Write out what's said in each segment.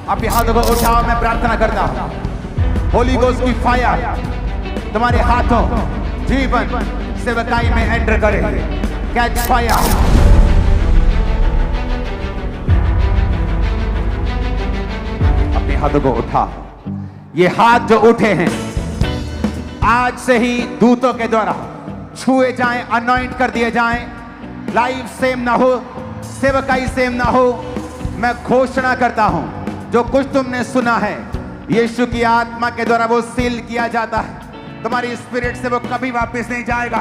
अपने हाथों को उठाओ, मैं प्रार्थना करता हूं होली गोस्ट की फायर तुम्हारे हाथों जीवन सेवकाई में एंटर करे। Catch fire. अपने हाथों को उठा। ये हाथ जो उठे हैं आज से ही दूतों के द्वारा छुए जाएं, अनॉइंट कर दिए जाएं। लाइफ सेम ना हो, सेवकाई सेम ना हो। मैं घोषणा करता हूं जो कुछ तुमने सुना है यीशु की आत्मा के द्वारा वो सील किया जाता है। तुम्हारी स्पिरिट से वो कभी वापस नहीं जाएगा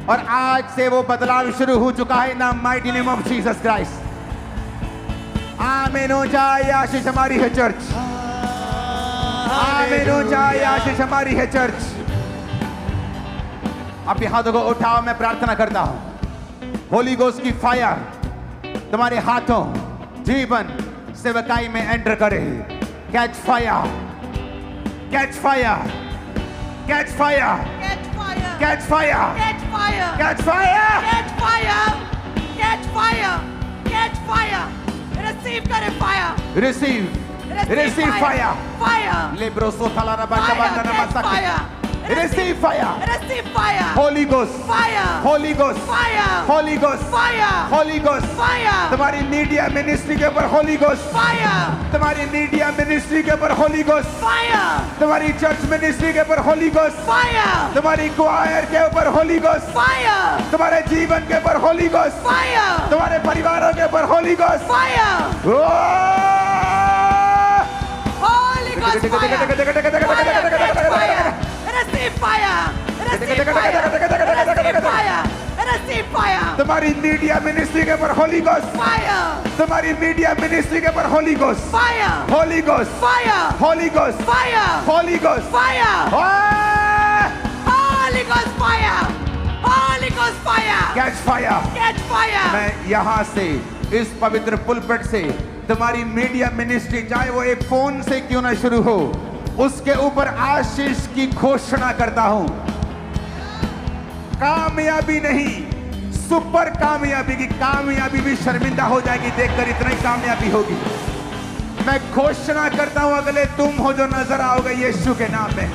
और आज से वो बदलाव शुरू हो चुका है ना mighty name of Jesus Christ. आमीन हो जाए। आशीष हमारी है चर्च। आमीन हो जाए। आशीष हमारी है चर्च। अपने हाथों को उठाओ, मैं प्रार्थना करता हूं होली गोस्ट की फायर तुम्हारे हाथों जीवन सेवकाई में एंटर करे। Catch fire. Catch fire. Catch fire. Catch fire. Catch fire! Catch fire. Catch fire! Catch fire! Catch fire! Receive करे fire! Receive fire. Fire! Lebro sotala rabanda Fire! banda Catch namasaki. fire! Receive fire. Receive fire! Holy Ghost. Fire! Holy Ghost. Fire! Holy Ghost. Fire! Holy Ghost. Fire! तुम्हारी media ministry के ऊपर Holi ghost. Fire! तुम्हारी media ministry के ऊपर Holi ghost. Fire! तुम्हारी church ministry के ऊपर Holi ghost. Fire! तुम्हारी क्वायर के ऊपर होली गोस्ट। Fire! तुम्हारे जीवन के ऊपर होली गोस्ट। Fire! तुम्हारे परिवारों के ऊपर Holi ghost. Fire! Holy Ghost fire! Fire! Catch fire! Receive fire! Receive fire! Receive fire! Receive fire! तुम्हारी मीडिया मिनिस्ट्री के ऊपर होली गोस्ट। Fire! तुम्हारी मीडिया मिनिस्ट्री के ऊपर Holi ghost. Fire! Holi ghost. Fire! Holi ghost. Fire! Holi ghost. Fire! Holy Ghost fire! Holy Ghost fire! Catch fire. Catch fire! मैं यहाँ से इस पवित्र पुलपिट से तुम्हारी मीडिया मिनिस्ट्री चाहे वो एक फोन से क्यों ना शुरू हो उसके ऊपर आशीष की घोषणा करता हूं। कामयाबी नहीं, सुपर कामयाबी की कामयाबी भी शर्मिंदा हो जाएगी देखकर, इतना ही कामयाबी होगी। मैं घोषणा करता हूं अगले तुम हो जो नजर आओगे यीशु के नाम में।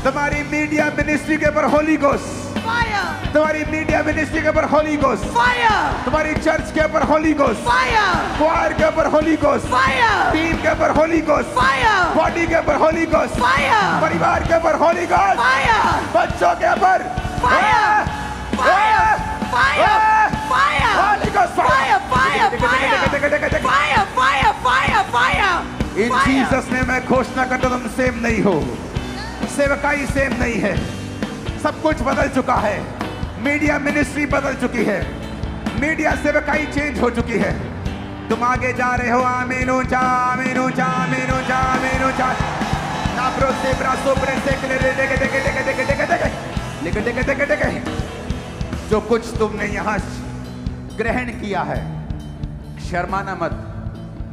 तुम्हारी मीडिया मिनिस्ट्री के ऊपर होली गोस्ट। Fire! तुम्हारी मीडिया मिनिस्ट्री के ऊपर होली गोस्ट। Fire! तुम्हारी चर्च के ऊपर होली गोस्ट। Fire! क्वायर के ऊपर होली गोस्ट। Fire! टीम के ऊपर होली गोस्ट। Fire! बॉडी के ऊपर होली गोस्ट। Fire! परिवार के ऊपर होली गोस्ट। Fire! बच्चों के ऊपर Fire! Fire! Fire! Fire! Holi ghost. Fire! Fire! Fire! Fire! Fire! Fire! Fire! इन Fire! जीसस ने मैं घोषणा करता हूं, तुम सेम नहीं हो, सेवकाई सेम नहीं है। सब कुछ बदल चुका है। मीडिया मिनिस्ट्री बदल चुकी है। मीडिया सेवकाई चेंज हो चुकी है। तुम आगे जा रहे हो। आमीन हो जा। आमीन हो जा। आमीन हो जा। आमीन हो जा। नाब्रो से ब्रासो ब्रेसे के ले देके देके देके देके देके देके लेके देके देके देके जो कुछ तुमने यहाँ ग्रहण किया है शर्माना मत।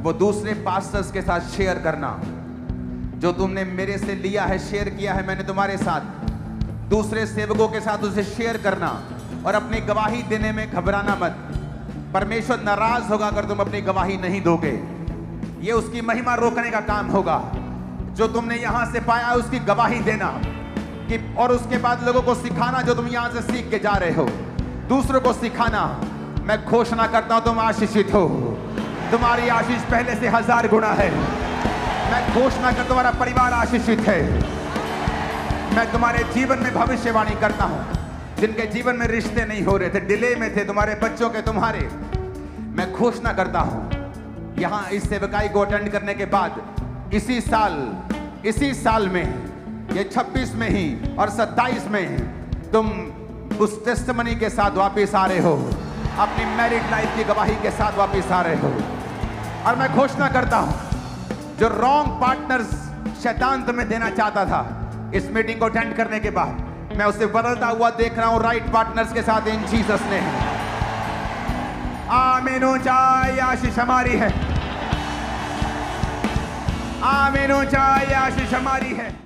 वो दूसरे पास्टर्स के साथ शेयर करना। जो तुमने मेरे से लिया है, शेयर किया है मैंने तुम्हारे साथ, दूसरे सेवकों के साथ उसे शेयर करना और अपनी गवाही देने में घबराना मत। परमेश्वर नाराज होगा अगर तुम अपनी गवाही नहीं दोगे। ये उसकी महिमा रोकने का काम होगा। जो तुमने यहां से पाया उसकी गवाही देना कि और उसके बाद लोगों को सिखाना जो तुम यहां से सीख के जा रहे हो, दूसरों को सिखाना। मैं घोषणा करता हूं तुम आशीषित हो। तुम्हारी आशीष पहले से 1000 गुना है। मैं घोषणा कर तुम्हारा परिवार आशीषित है। मैं तुम्हारे जीवन में भविष्यवाणी करता हूं। जिनके जीवन में रिश्ते नहीं हो रहे थे, डिले में थे, तुम्हारे बच्चों के, तुम्हारे, मैं घोषणा करता हूं यहां इस सेवकाई को अटेंड करने के बाद इसी साल में, ये 26 में ही और 27 में तुम उस टेस्टिमनी के साथ वापस आ रहे हो। अपनी मैरिड लाइफ की गवाही के साथ वापस आ रहे हो। और मैं घोषणा करता हूं जो रॉन्ग पार्टनर्स शैतान तुम्हें देना चाहता था, इस मीटिंग को अटेंड करने के बाद मैं उसे बदलता हुआ देख रहा हूं राइट पार्टनर्स के साथ इन जीसस ने। आमीन हो जाए। आशीष हमारी है। आमीन हो जाए। आशीष हमारी है।